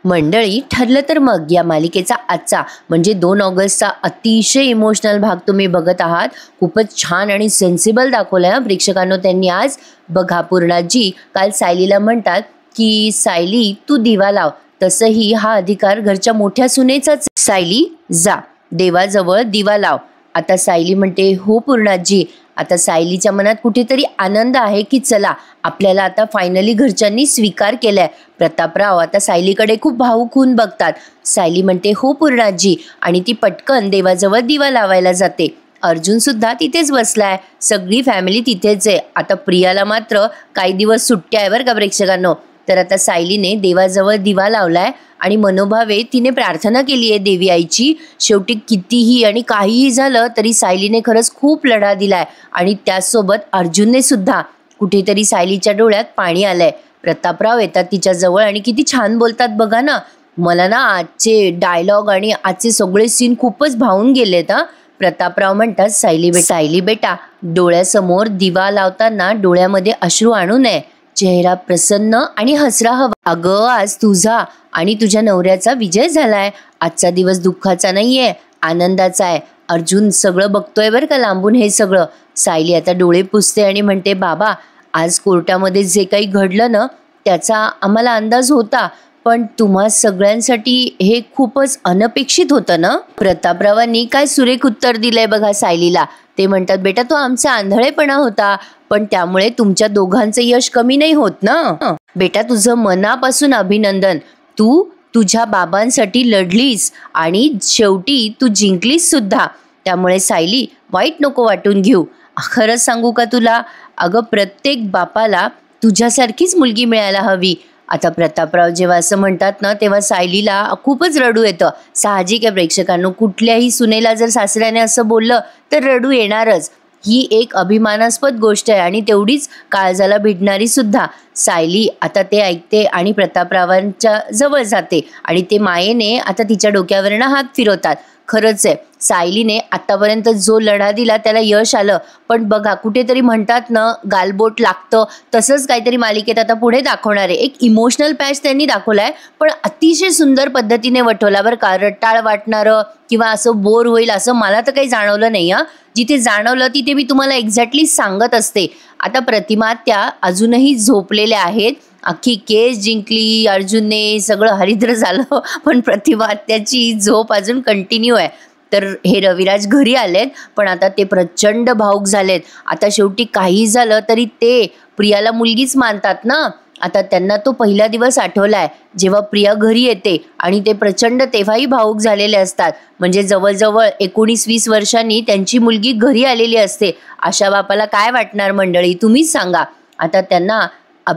मंडळी, ठरलं तर मग या मालिकेचा आजचा म्हणजे 2 ऑगस्टचा अतिशय इमोशनल भाग तुम्ही बघत आहात. खूपच छान आणि सेन्सिबल दाखवलाय प्रेक्षकांनो त्यांनी आज. बघा, पूर्णाजी काल सायलीला म्हणतात की सायली तू दिवा लाव, तसंही हा अधिकार घरच्या मोठ्या सुनेचाच. सायली जा देवाजवळ दिवा लाव. आता सायली म्हणते हो पूर्णाजी. आता सायलीच्या मनात कुठेतरी आनंद आहे की चला आपल्याला आता फायनली घरच्यांनी स्वीकार केलाय. प्रतापराव आता सायलीकडे खूप भावूक होऊन बघतात. सायली म्हणते हो पूर्णाजी आणि ती पटकन देवाजवळ दिवा लावायला जाते. अर्जुन सुद्धा तिथेच बसलाय, सगळी फॅमिली तिथेच आहे. आता प्रियाला मात्र काही दिवस सुट्ट्या आहे बरं का प्रेक्षकांनो. तर आता सायलीने देवाजवळ दिवा लावलाय आणि मनोभावे तिने प्रार्थना केली आहे देवी आईची. शेवटी कितीही आणि काहीही झालं तरी सायलीने खरंच खूप लढा दिलाय आणि त्याचसोबत अर्जुनने सुद्धा. कुठेतरी सायलीच्या डोळ्यात पाणी आलंय. प्रतापराव येतात तिच्या जवळ आणि किती छान बोलतात बघा ना. मला ना आजचे डायलॉग आणि आजचे सगळे सीन खूपच भावून गेलेत हा. प्रतापराव म्हणतात सायली बेटा डोळ्यासमोर दिवा लावताना डोळ्यामध्ये अश्रू आणू नये. चेहरा प्रसन्न आणि हसरा हवा. अगं, आज तुझा आणि तुझ्या नवऱ्याचा विजय झालाय. आजचा दिवस दुःखाचा नाहीये, आनंदाचा आहे. अर्जुन सगळं बघतोय बरं का लांबून हे सगळं. सायली आता डोळे पुसते आणि म्हणते बाबा आज कोर्टामध्ये जे काही घडलं ना त्याचा आम्हाला अंदाज होता, पण तुम्हा सगळ्यांसाठी हे खूपच अनपेक्षित होतं ना. प्रतापरावांनी काय सुरेख उत्तर दिलंय बघा सायलीला. ते म्हणतात बेटा तो आमचा आंधळेपणा होता, पण त्यामुळे तुमच्या दोघांचं यश कमी नाही होत ना. बेटा तुझं मनापासून अभिनंदन. तू तुझ्या बाबांसाठी लढलीस आणि शेवटी तू जिंकलीस सुद्धा. त्यामुळे सायली वाईट नको वाटून घेऊ. खरंच सांगू का तुला, अगं प्रत्येक बापाला तुझ्यासारखीच मुलगी मिळायला हवी. आता प्रतापराव जेव्हा असं म्हणतात ना तेव्हा सायलीला खूपच रडू येतं. साहजिक आहे प्रेक्षकांनो, कुठल्याही सुनेला जर सासऱ्याने असं बोललं तर रडू येणारच. ही एक अभिमानास्पद गोष्ट आहे आणि तेवढीच काळजाला भिडणारी सुद्धा. सायली आता ते ऐकते आणि प्रतापरावांच्या जवळ जाते आणि ते मायेने आता तिच्या डोक्यावरनं हात फिरवतात. खरंच आहे, सायलीने आतापर्यंत जो लढा दिला त्याला यश आलं, पण बघा कुठेतरी म्हणतात ना गालबोट लागतं, तसंच काहीतरी मालिकेत आता पुढे दाखवणार आहे. एक इमोशनल पॅच त्यांनी दाखवलाय, पण अतिशय सुंदर पद्धतीने वठवला बरं का. रटाळ वाटणारं किंवा असं बोर होईल असं मला तर काही जाणवलं नाही हा. जिथे जाणवलं तिथे मी तुम्हाला एक्झॅक्टली सांगत असते. आता प्रतिमा त्या अजूनही झोपलेल्या आहेत. अख्खी केस जिंकली अर्जुनने, सगळं हरिद्र झालं, पण प्रतिमा त्याची झोप अजून कंटिन्यू आहे. तर हे रविराज घरी आलेत, पण आता ते प्रचंड भावूक झालेत. आता शेवटी काही झालं तरी ते प्रियाला मुलगीच मानतात ना. आता त्यांना तो पहिला दिवस आठवलाय जेव्हा प्रिया घरी येते आणि ते प्रचंड तेव्हाही भावूक झालेले असतात. म्हणजे जवळजवळ 19-20 वर्षांनी त्यांची मुलगी घरी आलेली असते. अशा बापाला काय वाटणार मंडळी, तुम्हीच सांगा. आता त्यांना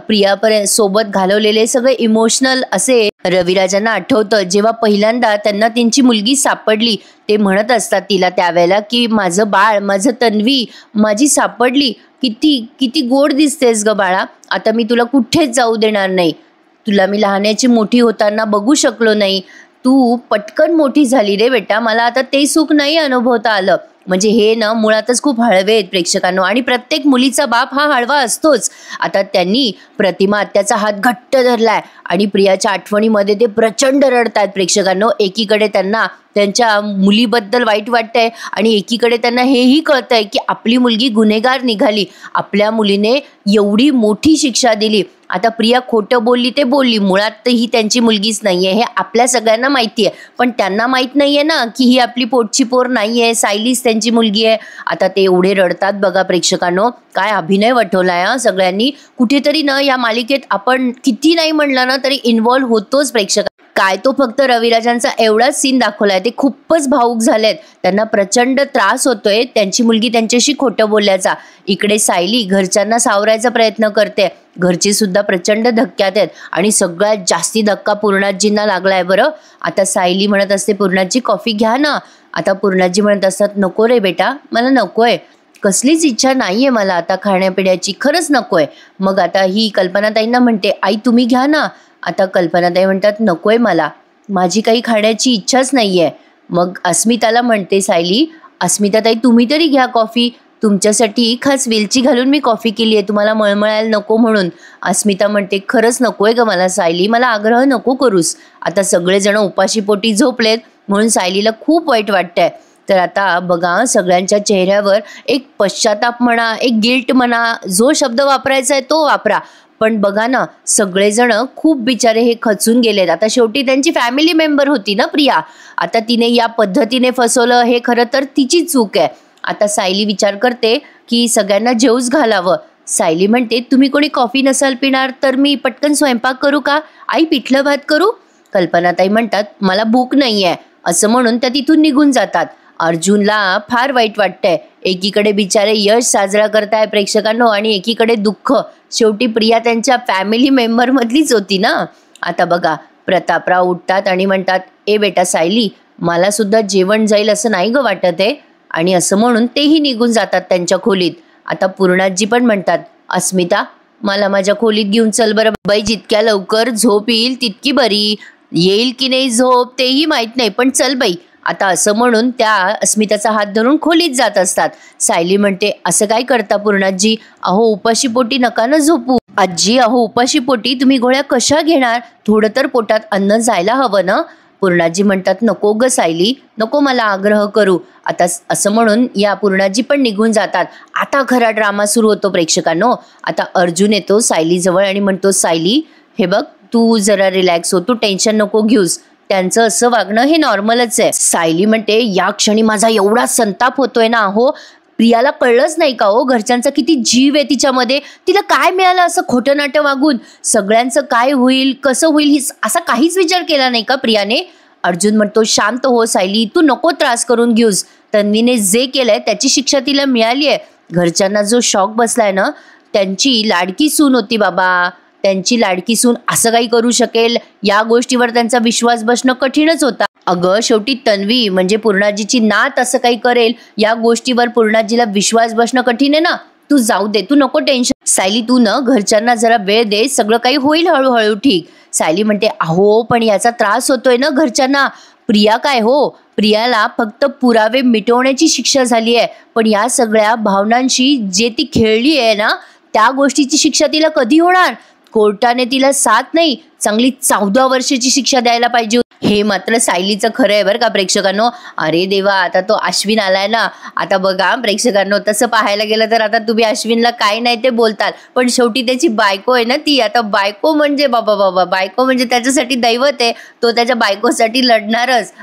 प्रियापर्यंत सोबत घालवलेले सगळे इमोशनल असे रविराजांना आठवतं जेव्हा पहिल्यांदा त्यांना त्यांची मुलगी सापडली. ते म्हणत असतात तिला त्यावेळेला की माझं बाळ, माझं तन्वी माझी सापडली. किती किती गोड दिसतेस ग बाळा, आता मी तुला कुठेच जाऊ देणार नाही. तुला मी लहानाची मोठी होताना बघू शकलो नाही, तू पटकन मोठी झाली रे बेटा, मला आता ते सुख नाही अनुभवता आलं. म्हणजे हे ना मुळातच खूप हळवे आहेत प्रेक्षकांनो, आणि प्रत्येक मुलीचा बाप हा हळवा असतोच. आता त्यांनी प्रतिमा आत्याचा हात घट्ट धरलाय आणि प्रियाच्या आठवणीमध्ये ते प्रचंड रडतायत प्रेक्षकांनो. एकीकडे त्यांना त्यांच्या मुलीबद्दल वाईट वाटतंय आणि एकीकडे त्यांना हेही कळतंय की आपली मुलगी गुन्हेगार निघाली, आपल्या मुलीने एवढी मोठी शिक्षा दिली. आता प्रिया खोटं बोलली ते बोलली, मुळात ही त्यांची मुलगीच नाहीये हे आपल्या सगळ्यांना माहिती आहे, पण त्यांना माहीत नाहीये ना की ही आपली पोटची पोर नाहीये, सायलीच त्यांची मुलगी आहे. आता ते एवढे रडतात बघा प्रेक्षकांनो. काय अभिनय वठवलाय हा सगळ्यांनी. कुठेतरी ना या मालिकेत आपण किती नाही म्हणलं ना तरी इन्व्हॉल्व्ह होतोच प्रेक्षक. काय तो फक्त रविराजांचा एवढाच सीन दाखवलाय, ते खूपच भावूक झालेत. त्यांना प्रचंड त्रास होतोय त्यांची मुलगी त्यांच्याशी खोटं बोलल्याचा. इकडे सायली घरच्यांना सावरायचा प्रयत्न करते, घरची सुद्धा प्रचंड धक्क्यात आहेत आणि सगळ्यात जास्ती धक्का पूर्णाजींना लागलाय बरं. आता सायली म्हणत असते पूर्णाजी कॉफी घ्या ना. आता पूर्णाजी म्हणत असतात नको रे बेटा, मला नकोय, कसलीच इच्छा नाहीये मला आता खाण्यापिण्याची, खरंच नकोय. मग आता ही कल्पनाताईंना म्हणते आई तुम्ही घ्या ना. आता कल्पनाताई म्हणतात नकोय मला, माझी काही खाण्याची इच्छाच नाहीये. मग अस्मिताला म्हणते सायली अस्मिताताई तुम्ही तरी घ्या कॉफी. तुमच्यासाठी खास वेलची घालून मी कॉफी केली आहे, तुम्हाला मळमळायला नको म्हणून. अस्मिता म्हणते, खरंच नकोय ग मला सायली, मला आग्रह नको करूस. आता सगळेजण उपाशीपोटी झोपलेत म्हणून सायलीला खूप वाईट वाटतंय. तर आता बघा सगळ्यांच्या चेहऱ्यावर एक पश्चाताप म्हणा, एक गिल्ट म्हणा, जो शब्द वापरायचा आहे तो वापरा. पण बघा ना, सगळेजण खूप बिचारे हे खचून गेलेत. आता शेवटी त्यांची फॅमिली मेंबर होती ना प्रिया. आता तिने या पद्धतीने फसवलं, हे खरं तर तिची चूक आहे. आता सायली विचार करते की सगळ्यांना जेवूच घालावं. सायली म्हणते, तुम्ही कोणी कॉफी नसाल पिणार तर मी पटकन स्वयंपाक करू का? आई पिठलं भात करू? कल्पनाताई म्हणतात, मला भूक नाही आहे, असं म्हणून त्या तिथून निघून जातात. अर्जुनला फार वाईट वाटतंय. एकीकडे बिचारे यश साजरा करताय प्रेक्षकांनो आणि एकीकडे दुःख. शेवटी प्रिया त्यांच्या फॅमिली मेंबर मधलीच होती ना. आता बघा प्रतापराव उठतात आणि म्हणतात, ए बेटा सायली, मला सुद्धा जेवण जाईल असं नाही ग वाटत आहे. आणि असं म्हणून तेही निघून जातात त्यांच्या खोलीत. आता पूर्णाजी पण म्हणतात, अस्मिता मला माझ्या खोलीत घेऊन चल बरं बाई, जितक्या लवकर झोप येईल तितकी बरी. येईल की नाही झोप तेही माहीत नाही, पण चल बाई. आता असं म्हणून त्या अस्मिताचा हात धरून खोलीत जात असतात. सायली म्हणते, असं काय करता पूर्णाजी? अहो उपाशीपोटी नका ना झोपू. आजी अहो उपाशीपोटी तुम्ही गोळ्या कशा घेणार? थोडं तर पोटात अन्न जायला हवं ना. पूर्णाजी म्हणतात, नको ग सायली, नको मला आग्रह करू. आता असं म्हणून या पूर्णाजी पण निघून जातात. आता खरा ड्रामा सुरू होतो प्रेक्षकांनो. आता अर्जुन येतो सायलीजवळ आणि म्हणतो, सायली हे बघ, तू जरा रिलॅक्स हो, तू टेन्शन नको घेऊस. त्यांचं असं वागणं हे नॉर्मलच आहे. सायली म्हणते, या क्षणी माझा एवढा संताप होतोय ना. अहो प्रियाला कळलंच नाही का हो, घरच्यांचा किती जीव आहे तिच्यामध्ये. तिला काय मिळालं असं खोटं नाटं वागून? सगळ्यांचं काय होईल, कसं होईल, असा काहीच विचार केला नाही का प्रियाने? अर्जुन म्हणतो, शांत हो सायली, तू नको त्रास करून घेऊस. तन्वीने जे केलंय त्याची शिक्षा तिला मिळाली आहे. घरच्यांना जो शॉक बसलाय ना, त्यांची लाडकी सून होती बाबा, त्यांची लाडकी सून असं काही करू शकेल या गोष्टीवर त्यांचा विश्वास बसणं कठीणच होता. अगं शेवटी तन्वी म्हणजे पूर्णाजीची नात असं काही करेल या गोष्टीवर पूर्णाजीला विश्वास बसणं कठीण आहे ना. तू जाऊ दे, तू नको टेन्शन. सायली तू न घरच्यांना जरा वेळ दे, सगळं काही होईल हळूहळू ठीक. सायली म्हणते, अहो पण याचा त्रास होतोय ना घरच्यांना. प्रिया काय हो, प्रियाला फक्त पुरावे मिटवण्याची शिक्षा झाली आहे, पण या सगळ्या भावनांशी जे ती खेळली आहे ना, त्या गोष्टीची शिक्षा तिला कधी होणार? कोर्टाने तिला 7 नाही चांगली 14 वर्षाची शिक्षा द्यायला पाहिजे. हे मात्र सायलीचं खरं आहे बरं का प्रेक्षकांनो. अरे देवा, आता तो अश्विन आलाय ना. आता बघा प्रेक्षकांनो, तसं पाहायला गेलं तर आता तुम्ही अश्विनला काय नाही ते बोलताल, पण शेवटी त्याची बायको आहे ना ती. आता बायको म्हणजे बाबा बाबा, बायको म्हणजे त्याच्यासाठी दैवत आहे. तो त्याच्या बायकोसाठी लढणारच.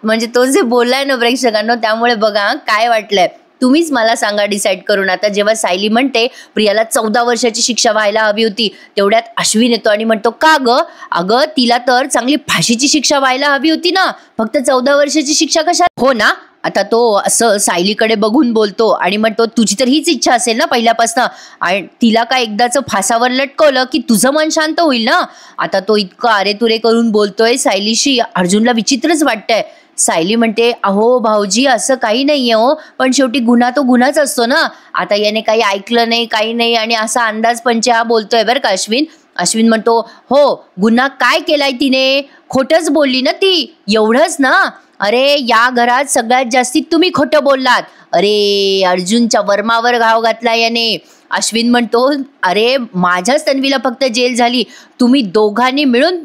म्हणजे तो जे बोललाय ना प्रेक्षकांनो, त्यामुळे बघा काय वाटलंय तुम्हीच मला सांगा डिसाईड करून. आता जेव्हा सायली म्हणते प्रियाला 14 वर्षाची शिक्षा व्हायला हवी होती, तेवढ्यात अश्विन येतो आणि म्हणतो, का ग? अगं तिला तर चांगली फाशीची शिक्षा व्हायला हवी होती ना, फक्त 14 वर्षाची शिक्षा कशा हो ना. आता तो असं सायलीकडे बघून बोलतो आणि म्हणतो, तुझी तर हीच इच्छा असेल ना पहिल्यापासून, आणि तिला काय एकदाच फासावर लटकवलं की तुझं मन शांत होईल ना. आता तो इतकं अरेतुरे करून बोलतोय सायलीशी. अर्जुनला विचित्रच वाटतंय. सायली म्हणते, अहो भाऊजी असं काही नाहीये हो, पण शेवटी गुन्हा तो गुन्हाच असतो ना. आता याने काही ऐकलं नाही काही नाही आणि असा अंदाज पंचे हा बोलतोय बरं का अश्विन. अश्विन म्हणतो, हो गुन्हा काय केलाय तिने? खोटंच बोलली ना ती, एवढंच ना. अरे या घरात सगळ्यात जास्ती तुम्ही खोटं बोललात. अरे अर्जुनच्या वर्मावर घाव घातला याने. अश्विन म्हणतो, अरे माझ्याच तन्वीला फक्त जेल झाली, तुम्ही दोघांनी मिळून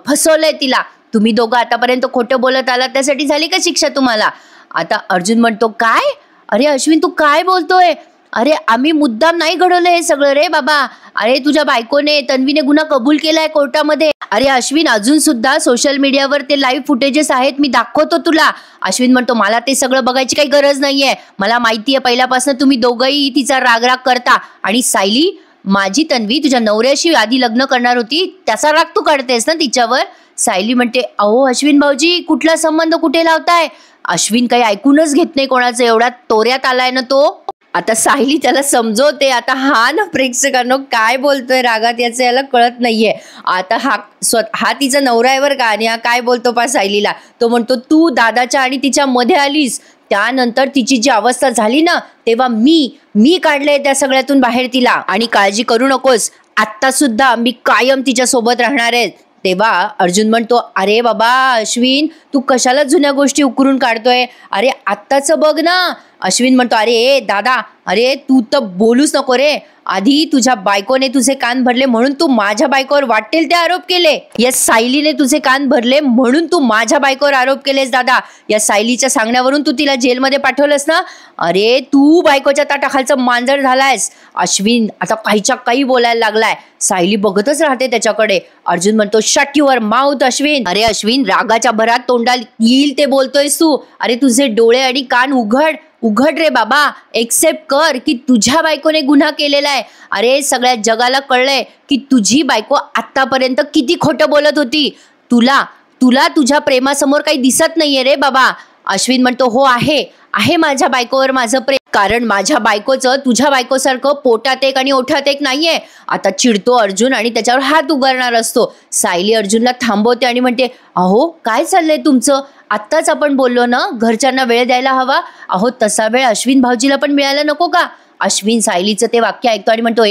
फसवलंय तिला. तुम्ही दोघं आतापर्यंत खोटं बोलत आलात त्यासाठी झाली का शिक्षा तुम्हाला? आता अर्जुन म्हणतो, काय? अरे अश्विन तू काय बोलतोय? अरे आम्ही मुद्दाम नाही घडवलं हे सगळं रे बाबा. अरे तुझ्या बायकोने तन्वीने गुन्हा कबूल केलाय कोर्टामध्ये. अरे अश्विन अजून सुद्धा सोशल मीडियावर ते लाईव्ह फुटेजेस आहेत, मी दाखवतो तुला. अश्विन म्हणतो, मला ते सगळं बघायची काही गरज नाहीये. मला माहिती आहे पहिल्यापासून तुम्ही दोघंही तिचा रागराग करता. आणि सायली, माझी तन्वी तुझ्या नवऱ्याशी आधी लग्न करणार होती, त्याचा राग तू काढतेस ना तिच्यावर. सायली म्हणते, अहो अश्विन भाऊजी कुठला संबंध कुठे लावताय? अश्विन काही ऐकूनच घेत नाही कोणाचं, एवढ्या तोऱ्यात आलाय ना तो. आता सायली त्याला समजवते. आता हा ना प्रेक्षकांनो काय बोलतोय रागात याचं याला कळत नाहीये. आता हा तिचा नवरा आहे बरं का, आणि हा काय बोलतो पा सायलीला. तो म्हणतो, तू दादाच्या आणि तिच्या मध्ये आलीस, त्यानंतर तिची जी अवस्था झाली ना, तेव्हा मी काढलंय त्या सगळ्यातून बाहेर तिला. आणि काळजी करू नकोस, आत्ता सुद्धा मी कायम तिच्या सोबत राहणार आहे. तेव्हा अर्जुन म्हणतो, अरे बाबा अश्विन तू कशाला जुन्या गोष्टी उकरून काढतोय? अरे आत्ताचं बघ ना. अश्विन म्हणतो, अरे दादा अरे तू तर बोलूच नको रे. आधी तुझ्या बायकोने तुझे कान भरले म्हणून तू माझ्या बायकोवर वाटेल ते आरोप केले. या सायलीने तुझे कान भरले म्हणून तू माझ्या बायकोवर आरोप केलेस दादा. या सायलीच्या सांगण्यावरून तू तिला जेलमध्ये पाठवलंस ना. अरे तू बायकोच्या ताटाखालचं मांजर झालायस. अश्विन आता काहीच्या काही बोलायला लागलाय. सायली बघतच राहते त्याच्याकडे. अर्जुन म्हणतो शट युअर माउथ अश्विन. अरे अश्विन रागाच्या भरात तोंडाला येईल ते बोलतोयस तू. अरे तुझे डोळे आणि कान उघड रे बाबा. एक्सेप्ट कर की तुझ्या बायकोने गुन्हा केलेला आहे. अरे सगळ्या जगाला कळलंय की तुझी बायको आतापर्यंत किती खोटं बोलत होती. तुला तुझ्या प्रेमासमोर काही दिसत नाहीये रे बाबा. अश्विन म्हणतो हो आहे माझ्या बायकोवर माझं प्रेम. कारण माझ्या बायकोचं तुझ्या बायकोसारखं पोटात एक आणि ओठात एक नाहीये. आता चिडतो अर्जुन आणि त्याच्यावर हात उगारणार असतो. सायली अर्जुनला थांबवते आणि म्हणते अहो काय चाललंय तुमचं. आत्ताच आपण बोललो ना घरच्यांना वेळ द्यायला हवा. अहो तसा वेळ अश्विन भाऊजीला पण मिळायला नको का. अश्विन सायलीचं ते वाक्य ऐकतो आणि म्हणतो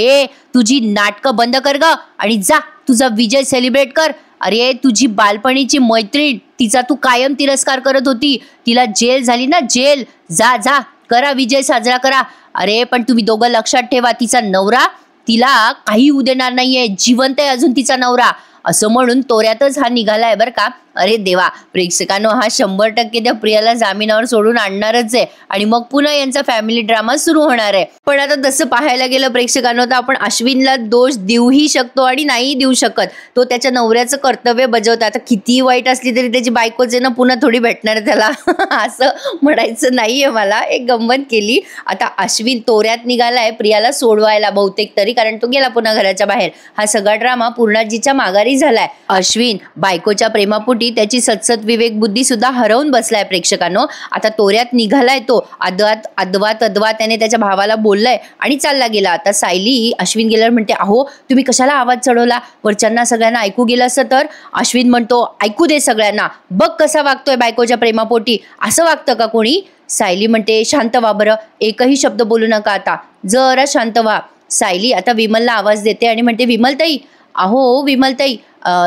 तुझी नाटकं बंद कर ग आणि जा तुझा विजय सेलिब्रेट कर. अरे तुझी बालपणीची मैत्रीण तिचा तू कायम तिरस्कार करत होती. तिला जेल झाली ना जेल. जा करा विजय साजरा करा. अरे पण तुम्ही दोघं लक्षात ठेवा तिचा नवरा तिला काही होऊ देणार नाहीये. जिवंत आहे अजून तिचा नवरा. असं म्हणून तोऱ्यातच हा निघालाय बरं का. अरे देवा प्रेक्षकांनो हा 100% त्या प्रियाला जामिनावर सोडून आणणारच आहे आणि मग पुन्हा यांचा फॅमिली ड्रामा सुरू होणार आहे. पण आता तसं पाहायला गेलं प्रेक्षकांनो तर आपण अश्विनला दोष देऊही शकतो आणि नाही देऊ शकत. तो त्याच्या नवऱ्याचं कर्तव्य बजावतो. आता किती वाईट असली तरी त्याची बायकोच आहे ना पुन्हा थोडी भेटणार त्याला असं म्हणायचं नाहीये मला. एक गंमत केली. आता अश्विन तोऱ्यात निघालाय प्रियाला सोडवायला बहुतेक तरी कारण तो गेला पुन्हा घराच्या बाहेर. हा सगळा ड्रामा पूर्णाजीच्या माघारी झालाय. अश्विन बायकोच्या प्रेमापोटी त्याची सतसत विवेक बुद्धी सुद्धा हरवून बसलाय प्रेक्षकांनो. आता तोऱ्यात निघालाय तो. अद्वा त्याने त्याच्या भावाला बोललाय आणि चालला गेला. आता सायली अश्विन गेल्यावर म्हणते अहो तुम्ही कशाला आवाज चढवला. वरच्यांना सगळ्यांना ऐकू गेलं असतं तर. अश्विन म्हणतो ऐकू दे सगळ्यांना. बघ कसा वागतोय बायकोच्या प्रेमापोटी. असं वागतं का कोणी. सायली म्हणते शांत व्हा बरं. एकही शब्द बोलू नका आता. जरा शांत व्हा. सायली आता विमलला आवाज देते आणि म्हणते विमलताई अहो विमलताई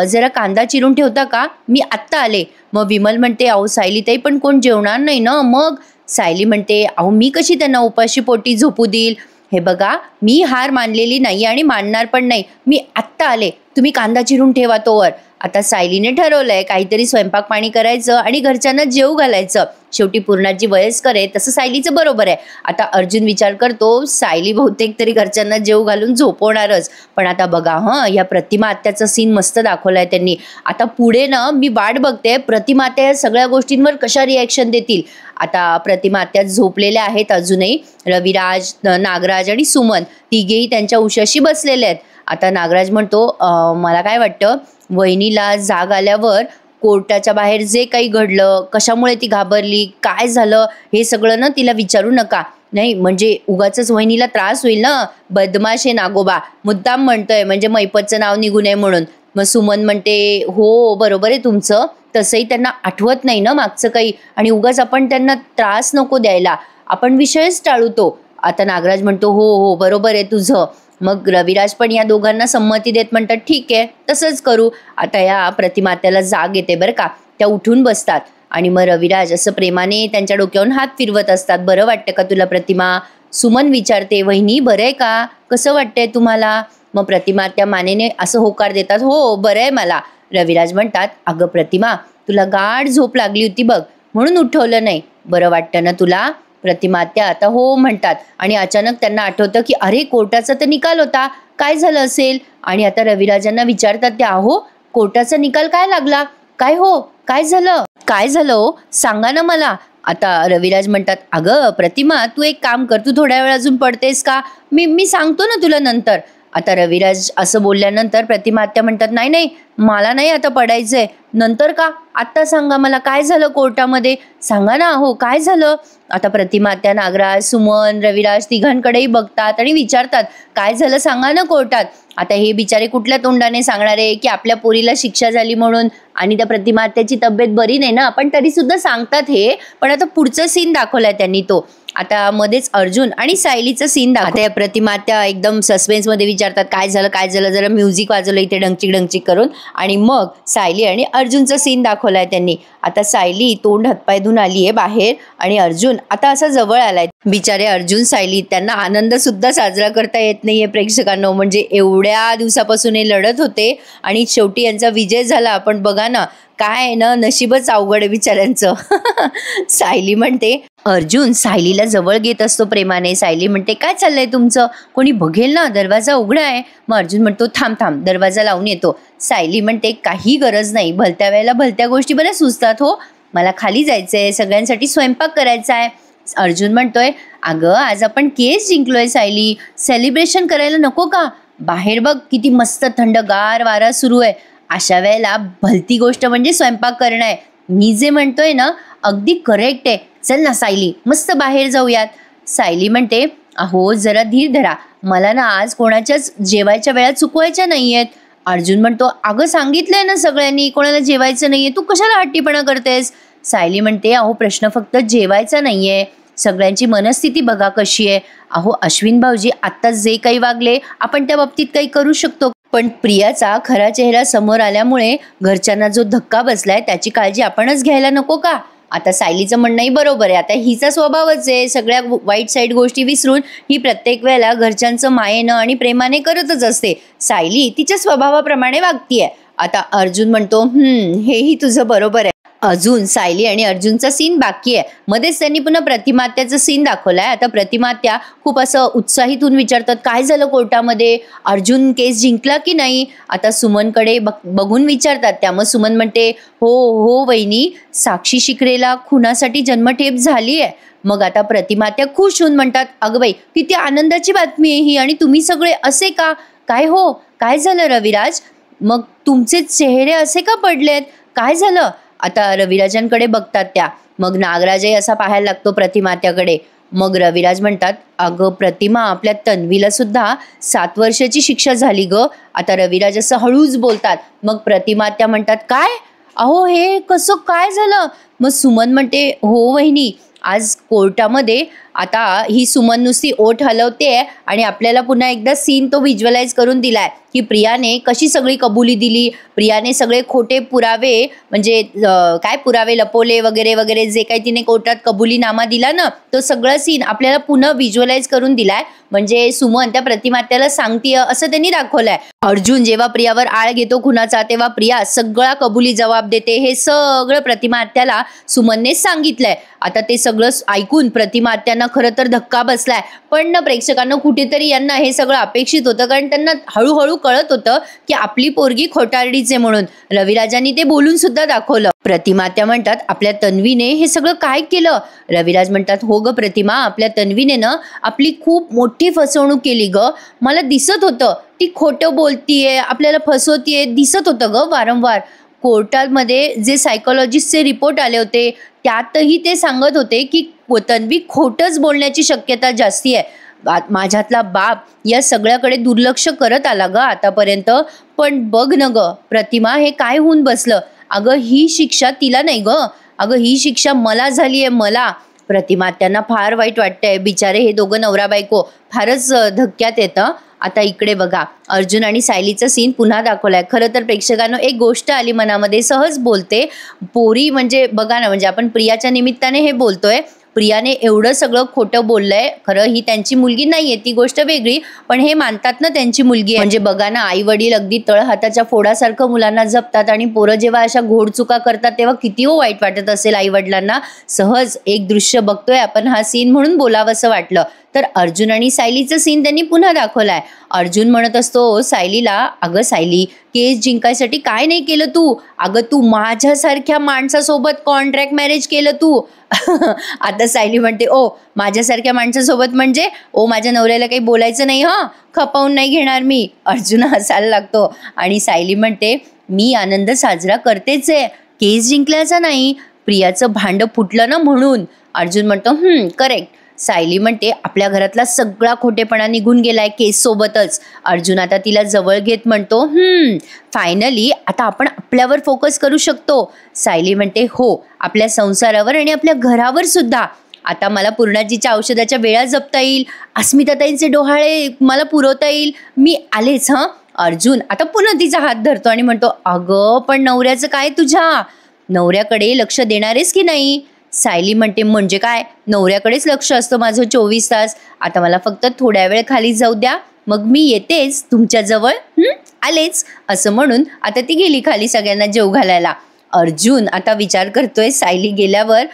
जरा कांदा चिरून ठेवता का मी आत्ता आले. मग विमल म्हणते अहो सायलीताई पण कोण जेवणार नाही ना. मग सायली म्हणते अहो मी कशी त्यांना उपाशी पोटी झोपू देईल. हे बघा मी हार मानलेली नाही आणि मानणार पण नाही. मी आत्ता आले. तुम्ही कांदा चिरून ठेवा तोवर. आता सायलीने ठरवलंय काहीतरी स्वयंपाक पाणी करायचं आणि घरच्यांना जेव घालायचं. शेवटी पूर्णाजी वयस्कर आहे तसं सायलीचं बरोबर आहे. आता अर्जुन विचार करतो सायली बहुतेक तरी घरच्यांना जेव घालून झोपवणारच. पण आता बघा या प्रतिमा आत्याचा सीन मस्त दाखवलाय त्यांनी. आता पुढे ना मी वाट बघते प्रतिमा आत्या या सगळ्या गोष्टींवर कशा रिॲक्शन देतील. आता प्रतिमा आत्या झोपलेल्या आहेत अजूनही. रविराज नागराज आणि सुमन तिघेही त्यांच्या उशाशी बसलेले आहेत. आता नागराज म्हणतो मला काय वाटतं वहिनीला जाग आल्यावर कोर्टाच्या बाहेर जे काही घडलं कशामुळे ती घाबरली काय झालं हे सगळं ना तिला विचारू नका. नाही म्हणजे उगाचच वहिनीला त्रास होईल ना. बदमाश आहे नागोबा मुद्दाम म्हणतोय म्हणजे मैपतचं नाव निघू नये म्हणून. मग सुमन म्हणते हो बरोबर आहे तुमचं. तसंही त्यांना आठवत नाही ना मागचं काही आणि उगाच आपण त्यांना त्रास नको द्यायला. आपण विषयच टाळू तो. आता नागराज म्हणतो हो बरोबर आहे तुझं. मग रविराज पण या दोघांना संमती देत म्हणतात ठीक आहे तसंच करू. आता या प्रतिमात्याला जाग येते बरं का. त्या उठून बसतात आणि मग रविराज असं प्रेमाने त्यांच्या डोक्यावरून हात फिरवत असतात. बरं वाटतं का तुला प्रतिमा. सुमन विचारते वहिनी बरं आहे का कसं वाटतंय तुम्हाला. मग प्रतिमात्या मानेने असं होकार देतात हो बरं आहे मला. रविराज म्हणतात अगं प्रतिमा तुला गाढ झोप लागली होती बघ म्हणून उठवलं नाही. बरं वाटतं ना तुला. प्रतिमात्या आता हो म्हणतात आणि अचानक त्यांना आठवतं की अरे कोर्टाचा तर निकाल होता काय झालं असेल. आणि आता रविराजांना विचारतात त्या अहो कोर्टाचा निकाल काय लागला. काय झालं हो सांगा ना मला. आता रविराज म्हणतात अगं प्रतिमा तू एक काम कर तू थोड्या वेळ अजून पडतेस का मी सांगतो ना तुला नंतर. आता रविराज असं बोलल्यानंतर प्रतिमा आत्या म्हणतात नाही मला नाही आता पडायचंय. नंतर का आत्ता सांगा मला काय झालं कोर्टामध्ये सांगा ना. हो काय झालं. आता प्रतिमा आत्या नागराज सुमन रविराज तिघांकडेही बघतात आणि विचारतात काय झालं सांगा ना कोर्टात. आता हे बिचारे कुठल्या तोंडाने सांगणार आहे की आपल्या पोरीला शिक्षा झाली म्हणून आणि त्या प्रतिमा आत्याची तब्येत बरी नाही ना पण तरी सुद्धा सांगतात हे. पण आता पुढचं सीन दाखवलाय त्यांनी तो. आता मध्येच अर्जुन आणि सायलीचं सीन दाखव. आता या प्रतिमात्या एकदम सस्पेन्स मध्ये विचारतात काय झालं, जरा म्युझिक वाजवलं इथे डंगचिक करून, आणि मग सायली आणि अर्जुनचं सीन दाखवलाय त्यांनी. आता सायली तोंड हातपाय धुवून आलीये बाहेर आणि अर्जुन आता असा जवळ आलाय. बिचारे अर्जुन सायली त्यांना आनंद सुद्धा साजरा करता येत नाहीये प्रेक्षकांनो. म्हणजे एवढ्या दिवसापासून हे लढत होते आणि शेवटी यांचा विजय झाला. पण बघा ना, काय ना, नशीबच अवघड आहे बिचाऱ्यांचं. सायली म्हणते, अर्जुन सायलीला जवळ घेत असतो प्रेमाने. सायली म्हणते काय चाललंय तुमचं, कोणी बघेल ना, दरवाजा उघडा आहे. मग अर्जुन म्हणतो थांब दरवाजा लावून येतो. सायली म्हणते काही गरज नाही, भलत्या वेळेला भलत्या गोष्टी बऱ्याच सुचतात हो, मला खाली जायचंय, सगळ्यांसाठी स्वयंपाक करायचा आहे. अर्जुन म्हणतोय अगं आज आपण केस जिंकलोय सायली, सेलिब्रेशन करायला नको का, बाहेर बघ किती मस्त थंडगार वारा सुरू आहे. अशा वेळेला भलती गोष्ट म्हणजे स्वयंपाक करणं आहे. मी जे म्हणतोय ना अगदी करेक्ट आहे, चल ना सायली मस्त बाहेर जाऊयात. सायली म्हणते अहो जरा धीर धरा, मला ना आज कोणाच्याच जेवायच्या वेळा चुकवायच्या नाहीयेत. अर्जुन म्हणतो अगं सांगितलंय ना सगळ्यांनी कोणाला जेवायचं नाहीये, तू कशाला हट्टीपणा करतेस. सायली म्हणते अहो प्रश्न फक्त जेवायचा नाहीये, सगळ्यांची मनस्थिती बघा कशी आहे. अहो अश्विन भाऊजी आता जे काही वागले आपण त्या बाबतीत काही करू शकतो, पण प्रियाचा खरा चेहरा समोर आल्यामुळे घरच्यांना जो धक्का बसलाय त्याची काळजी आपणच घ्यायला नको का. आता सायलीचं म्हणणंही बरोबर आहे. आता हिचा स्वभावच आहे, सगळ्या वाईट साईड गोष्टी विसरून ही प्रत्येक वेळेला घरच्यांचं मायेनं आणि प्रेमाने करतच असते. सायली तिच्या स्वभावाप्रमाणे वागतीये. आता अर्जुन म्हणतो हेही तुझं बरोबर आहे. अजून सायली आणि अर्जुनचा सीन बाकी आहे. मध्येच त्यांनी पुन्हा प्रतिमात्याचं सीन दाखवलाय. आता प्रतिमात्या खूप असं उत्साहित होऊन विचारतात काय झालं कोर्टामध्ये, अर्जुन केस जिंकला की नाही. आता सुमनकडे बघून विचारतात त्या. मग सुमन म्हणते हो वहिनी, साक्षी शिकरेला खुनासाठी जन्मठेप झाली आहे. मग आता प्रतिमात्या खुश होऊन म्हणतात अगं बाई किती आनंदाची बातमी आहे ही, आणि तुम्ही सगळे असे का, काय हो काय झालं रविराज, मग तुमचे चेहरे असे का पडलेत, काय झालं. आता रविराजांकडे बघतात त्या. मग नागराजही असा पाहायला लागतो प्रतिमात्याकडे. मग रविराज म्हणतात अगं प्रतिमा आपल्या तन्वीला सुद्धा 7 वर्षाची शिक्षा झाली ग. आता रविराज असं हळूच बोलतात. मग प्रतिमात्या म्हणतात काय, अहो हे कसं काय झालं. मग सुमन म्हणते हो वहिनी, आज कोर्टामध्ये आता ही सुमन नुसती ओठ हलवते आणि आपल्याला पुन्हा एकदा सीन तो व्हिज्युअलाइज करून दिलाय की प्रियाने कशी सगळी कबुली दिली, प्रियाने सगळे खोटे पुरावे म्हणजे काय पुरावे लपवले वगैरे वगैरे, जे काही तिने कोर्टात कबुलीनामा दिला ना तो सगळं सीन आपल्याला पुन्हा व्हिज्युअलाइज करून दिलाय. म्हणजे सुमन त्या प्रतिमात्याला सांगतीय असं त्यांनी दाखवलंय. अर्जुन जेव्हा प्रियावर आळ घेतो खुनाचा तेव्हा प्रिया सगळा कबुली जबाब देते. हे सगळं प्रतिमात्याला सुमनने सांगितलंय. आता ते सगळं ऐकून प्रतिमात्यांना खरं तर धक्का बसलाय. पण ना प्रेक्षकांना कुठेतरी यांना हे सगळं अपेक्षित होतं, कारण त्यांना हळूहळू कळत होतं की आपली पोरगी खोटारडीचे म्हणून. रविराजांनी ते बोलून सुद्धा दाखवलं. प्रतिमात्या म्हणतात आपल्या तन्वीने हे सगळं काय केलं. रविराज म्हणतात हो ग प्रतिमा, आपल्या तन्वीने ना आपली खूप मोठी फसवणूक केली ग. मला दिसत होतं ती खोटं बोलतीये, आपल्याला फसवतीये, दिसत होतं ग वारंवार. कोर्टामध्ये जे सायकोलॉजिस्टचे रिपोर्ट आले होते त्यातही ते सांगत होते की तन्वी खोटंच बोलण्याची शक्यता जास्ती आहे. माझ्यातला बाप या सगळ्याकडे दुर्लक्ष करत आला ग आतापर्यंत. पण बघ न ग प्रतिमा, हे काय होऊन बसलं. अगं ही शिक्षा तिला नाही ग, अगं ही शिक्षा मला झाली आहे, मला. प्रतिमा त्यांना फार वाईट वाटतंय. बिचारे हे दोघं नवरा बायको फारच धक्क्यात येतं. आता इकडे बघा अर्जुन आणि सायलीचा सीन पुन्हा दाखवलाय. खरं तर प्रेक्षकांनो एक गोष्ट आली मनामध्ये, सहज बोलते. पोरी म्हणजे बघा ना, म्हणजे आपण प्रियाच्या निमित्ताने हे बोलतोय. प्रियाने एवढं सगळं खोटं बोललंय. खरं ही त्यांची मुलगी नाहीये ती गोष्ट वेगळी, पण हे मानतात ना त्यांची मुलगी आहे. म्हणजे बघा ना, आई वडील अगदी तळहाताच्या फोडासारखं मुलांना जपतात आणि पोरं जेव्हा अशा घोडचुका करतात तेव्हा किती वाईट वाटत असेल आई वडिलांना. सहज एक दृश्य बघतोय आपण हा सीन म्हणून बोलावंसं वाटलं. तर अर्जुन आणि सायलीचं सीन त्यांनी पुन्हा दाखवलाय. अर्जुन म्हणत असतो सायलीला, अगं सायली केस जिंकायसाठी काय नाही केलं तू, अगं तू माझ्यासारख्या माणसासोबत कॉन्ट्रॅक्ट मॅरेज केलं तू. आता सायली म्हणते ओ माझ्यासारख्या माणसासोबत म्हणजे ओ माझ्या नवऱ्याला काही बोलायचं नाही, खपावून नाही घेणार मी. अर्जुन हसायला लागतो आणि सायली म्हणते मी आनंद साजरा करतेच आहे, केस जिंकल्याचा नाही, प्रियाचं भांड फुटलं ना म्हणून. अर्जुन म्हणतो करेक्ट. सायली म्हणते आपल्या घरातला सगळा खोटेपणा निघून गेलाय केस सोबतच. अर्जुन आता तिला जवळ घेत म्हणतो फायनली आता आपण आपल्यावर फोकस करू शकतो. सायली म्हणते हो, आपल्या संसारावर आणि आपल्या घरावर सुद्धा. आता मला पूर्णाजीच्या औषधाच्या वेळा जपता येईल, अस्मिताताईंचे डोहाळे मला पुरवता येईल, मी आलेच हं. अर्जुन आता पुन्हा तिचा हात धरतो आणि म्हणतो, अगं पण नवऱ्याचं काय तुझ्या? नवऱ्याकडे लक्ष देणारेस की नाही? सायली म्हणते, म्हणजे काय? नवऱ्याकडेच लक्ष असतं माझं 24 तास. आता मला फक्त थोड्या वेळ खाली जाऊ द्या, मग मी येतेच तुमच्याजवळ. आलेच असं म्हणून आता ती गेली खाली सगळ्यांना जेव घालायला. अर्जुन आता विचार करतोय सायली गेल्यावर,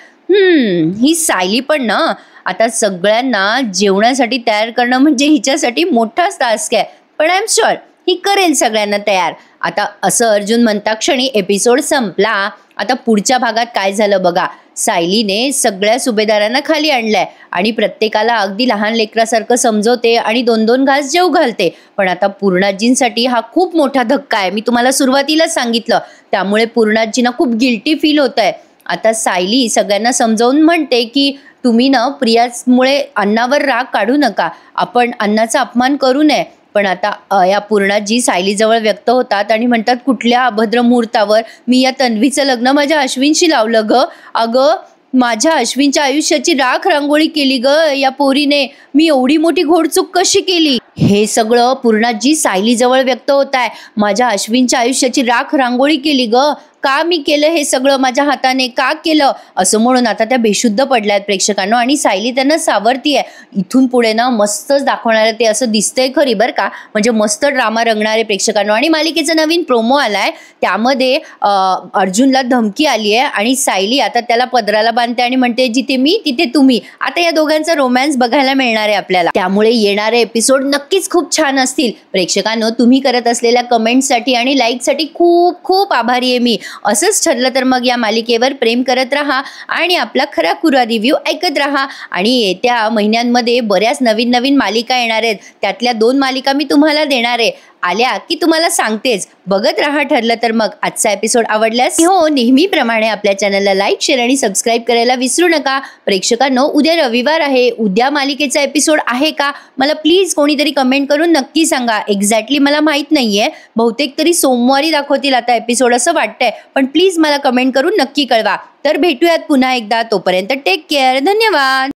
ही सायली पण ना आता सगळ्यांना जेवणासाठी तयार करणं म्हणजे हिच्यासाठी मोठाच टास्क आहे, पण आय एम शुअर ही करेल सगळ्यांना तयार. आता असं अर्जुन म्हणता क्षणी एपिसोड संपला. आता पुढच्या भागात काय झालं बघा. सायलीने सगळ्या सुभेदारांना खाली आणलंय आणि प्रत्येकाला अगदी लहान लेकरासारखं समजवते आणि 2-2 घास जेव घालते. पण आता पूर्णाजींसाठी हा खूप मोठा धक्का आहे, मी तुम्हाला सुरुवातीलाच सांगितलं. त्यामुळे पूर्णाजींना खूप गिल्टी फील होत आहे. आता सायली सगळ्यांना समजावून म्हणते की तुम्ही ना प्रियामुळे अन्नावर राग काढू नका, आपण अन्नाचा अपमान करू नये. पण आता या पूर्णाजी सायलीजवळ व्यक्त होतात आणि म्हणतात, कुठल्या अभद्र मुहूर्तावर मी या तन्वीचं लग्न माझ्या अश्विनशी लावलं ग? अगं माझ्या अश्विनच्या आयुष्याची राख रांगोळी केली ग या पोरीने, मी एवढी मोठी घोडचूक कशी केली? हे सगळं पूर्णाजी सायलीजवळ व्यक्त होत आहे. माझ्या अश्विनच्या आयुष्याची राख रांगोळी केली ग, का मी केलं हे सगळं माझ्या हाताने, का केलं? असं म्हणून आता त्या बेशुद्ध पडल्यात प्रेक्षकांनो आणि सायली त्यांना सावरतीये. इथून पुढे ना मस्तच दाखवणार ते असं दिसतंय खरी बरं का, म्हणजे मस्त ड्रामा रंगणारे प्रेक्षकांनो. आणि मालिकेचा नवीन प्रोमो आलाय, त्यामध्ये अर्जुनला धमकी आली आहे आणि सायली आता त्याला पदराला बांधते आणि म्हणते, जिथे मी तिथे तुम्ही. आता या दोघांचा रोमॅन्स बघायला मिळणार आहे आपल्याला, त्यामुळे येणारे एपिसोड नक्कीच खूप छान असतील. प्रेक्षकांनो तुम्ही करत असलेल्या कमेंटसाठी आणि लाईकसाठी खूप खूप आभारी आहे मी. असंच ठरलं तर मग या मालिकेवर प्रेम करत राहा आणि आपला खरा खुरा रिव्ह्यू ऐकत राहा. आणि येत्या महिन्यांमध्ये बऱ्याच नवीन नवीन मालिका येणार आहेत, त्यातल्या 2 मालिका मी तुम्हाला देणार आहे. आल्या की तुम्हाला सांगतेच, बघत राहा. ठरलं तर मग आजचा एपिसोड आवडल्यास हो नेहमीप्रमाणे आपल्या चॅनलला लाईक, शेअर आणि सबस्क्राईब करायला विसरू नका. प्रेक्षकांनो उद्या रविवार आहे, उद्या मालिकेचा एपिसोड आहे का मला प्लीज कोणीतरी कमेंट करून नक्की सांगा. एक्झॅक्टली मला माहित नाहीये, बहुतेक तरी सोमवारी दाखवतील आता एपिसोड असं वाटतंय, पण प्लीज मला कमेंट करून नक्की कळवा. तर भेटूयात पुन्हा एकदा, तोपर्यंत टेक केअर, धन्यवाद.